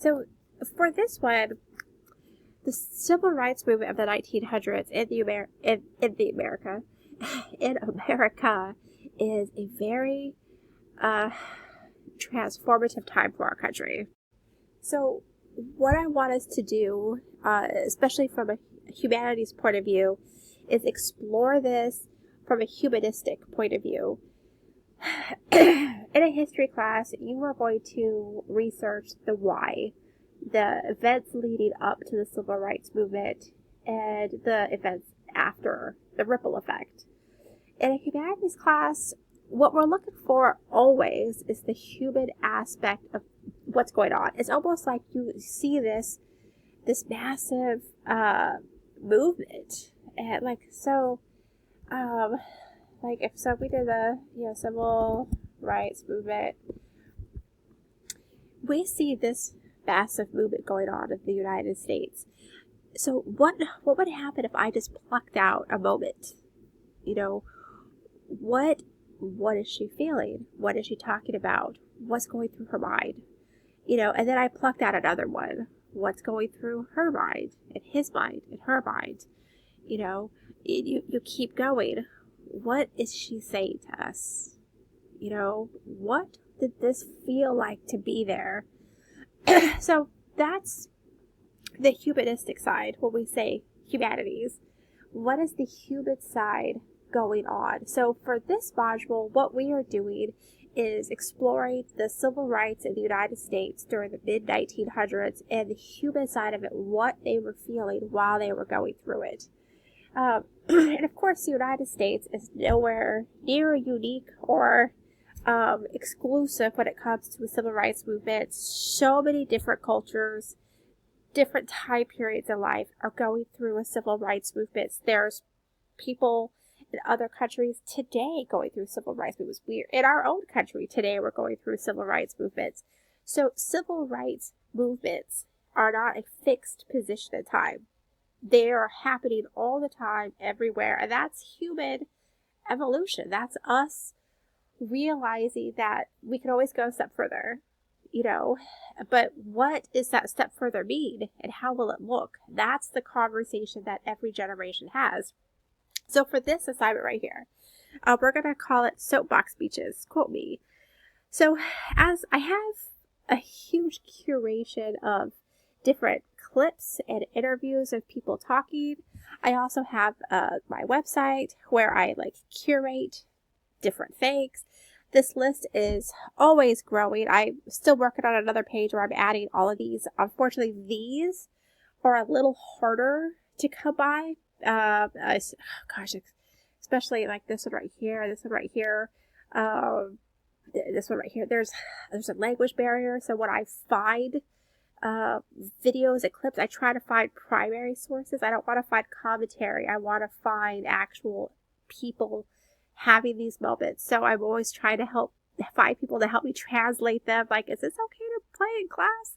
So for this one, the civil rights movement of the 1900s in America is a very transformative time for our country. So what I want us to do, especially from a humanities point of view, is explore this from a humanistic point of view. In a history class, you are going to research the why, the events leading up to the civil rights movement, and the events after, the ripple effect. In a humanities class, what we're looking for always is the human aspect of what's going on. It's almost like you see this massive movement, and like if we did the civil rights movement, we see this massive movement going on in the United States. So what would happen if I just plucked out a moment? What is she feeling? What is she talking about? What's going through her mind? And then I plucked out another one. What's going through her mind, and his mind, and her mind? You keep going. What is she saying to us? What did this feel like to be there? So that's the humanistic side when we say humanities. What is the human side going on? So for this module, what we are doing is exploring the civil rights in the United States during the mid-1900s and the human side of it, what they were feeling while they were going through it. And of course, the United States is nowhere near unique or exclusive when it comes to the civil rights movement. So many different cultures, different time periods in life are going through a civil rights movement. There's people in other countries today going through civil rights movements. In our own country today, we're going through civil rights movements. So civil rights movements are not a fixed position in time. They are happening all the time, everywhere. And that's human evolution. That's us realizing that we can always go a step further, but what does that step further mean, and how will it look? That's the conversation that every generation has. So for this assignment right here, we're going to call it Soapbox Speeches, quote me. So as I have a huge curation of different clips and interviews of people talking, I also have my website where I curate different things. This list is always growing. I'm still working on another page where I'm adding all of these. Unfortunately, these are a little harder to come by. Especially like this one right here, this one right here, this one right here. There's a language barrier. So when I find videos and clips, I try to find primary sources. I don't want to find commentary. I want to find actual people having these moments. So I'm always trying to find people to help me translate them. Like, is this okay to play in class?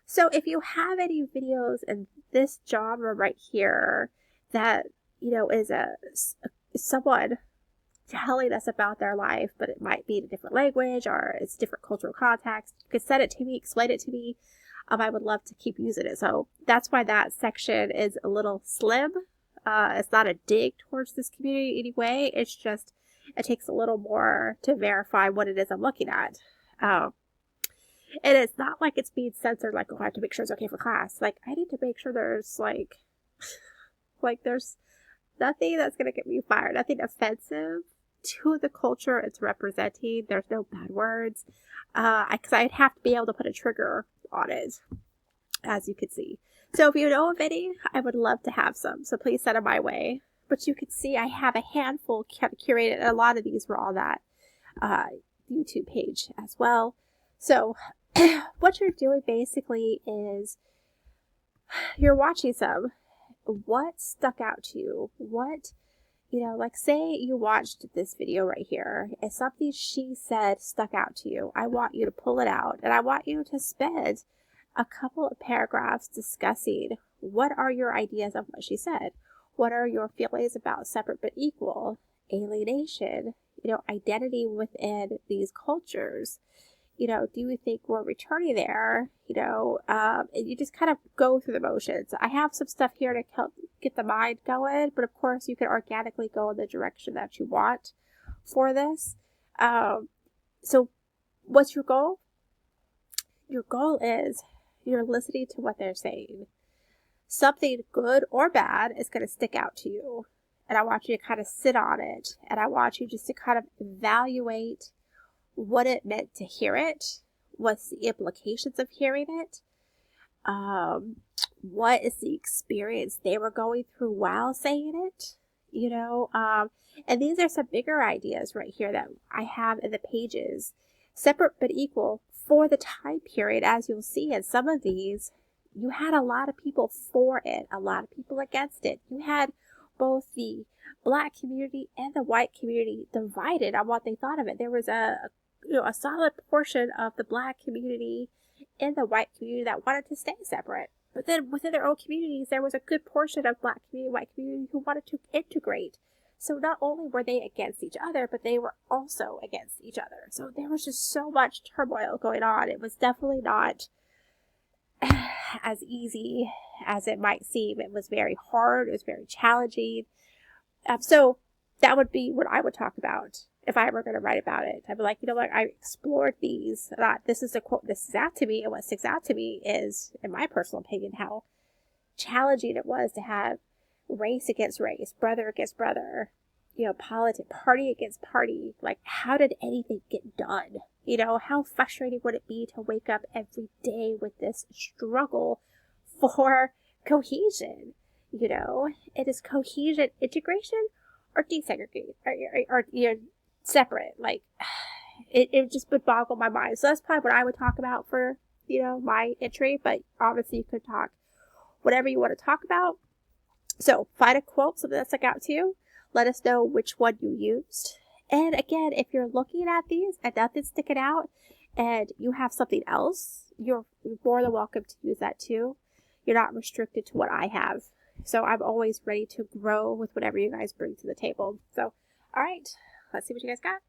So if you have any videos in this genre right here that, is someone telling us about their life, but it might be in a different language or it's different cultural context, you could send it to me, explain it to me. I would love to keep using it. So that's why that section is a little slim. It's not a dig towards this community anyway. It's just, it takes a little more to verify what it is I'm looking at. And it's not like it's being censored, like, I have to make sure it's okay for class. Like, I need to make sure there's there's nothing that's going to get me fired. Nothing offensive to the culture it's representing. There's no bad words. Because I'd have to be able to put a trigger on it, as you can see. So if you know of any, I would love to have some. So please send them my way. But you can see I have a handful curated, and a lot of these were on that YouTube page as well. So what you're doing basically is you're watching some. What stuck out to you? What, say you watched this video right here and something she said stuck out to you. I want you to pull it out, and I want you to spend a couple of paragraphs discussing what are your ideas of what she said. What are your feelings about separate but equal, alienation, identity within these cultures, You know, do you think we're returning there? You know, and you just kind of go through the motions. I have some stuff here to help get the mind going, but of course you can organically go in the direction that you want for this. So what's your goal? Your goal is you're listening to what they're saying. Something good or bad is going to stick out to you. And I want you to kind of sit on it. And I want you just to kind of evaluate what it meant to hear it. What's the implications of hearing it? What is the experience they were going through while saying it? You know, and these are some bigger ideas right here that I have in the pages. Separate but equal for the time period. As you'll see in some of these, you had a lot of people for it, a lot of people against it. You had both the Black community and the white community divided on what they thought of it. There was a solid portion of the Black community and the white community that wanted to stay separate. But then within their own communities, there was a good portion of Black community, white community who wanted to integrate. So not only were they against each other, but they were also against each other. So there was just so much turmoil going on. It was definitely not as easy as it might seem. It was very hard. It was very challenging. So that would be what I would talk about if I were going to write about it. I'd be like, you know what, I explored these. This is a quote that sticks out to me. And what sticks out to me is, in my personal opinion, how challenging it was to have race against race, brother against brother, politics, party against party. Like, how did anything get done? How frustrating would it be to wake up every day with this struggle for cohesion? It is cohesion, integration, or desegregate, or separate. Like, it just would boggle my mind. So that's probably what I would talk about for, my entry. But obviously you could talk whatever you want to talk about. So find a quote, something that stuck out to you. Let us know which one you used. And again, if you're looking at these and nothing's sticking out and you have something else, you're more than welcome to use that too. You're not restricted to what I have. So I'm always ready to grow with whatever you guys bring to the table. So, all right, let's see what you guys got.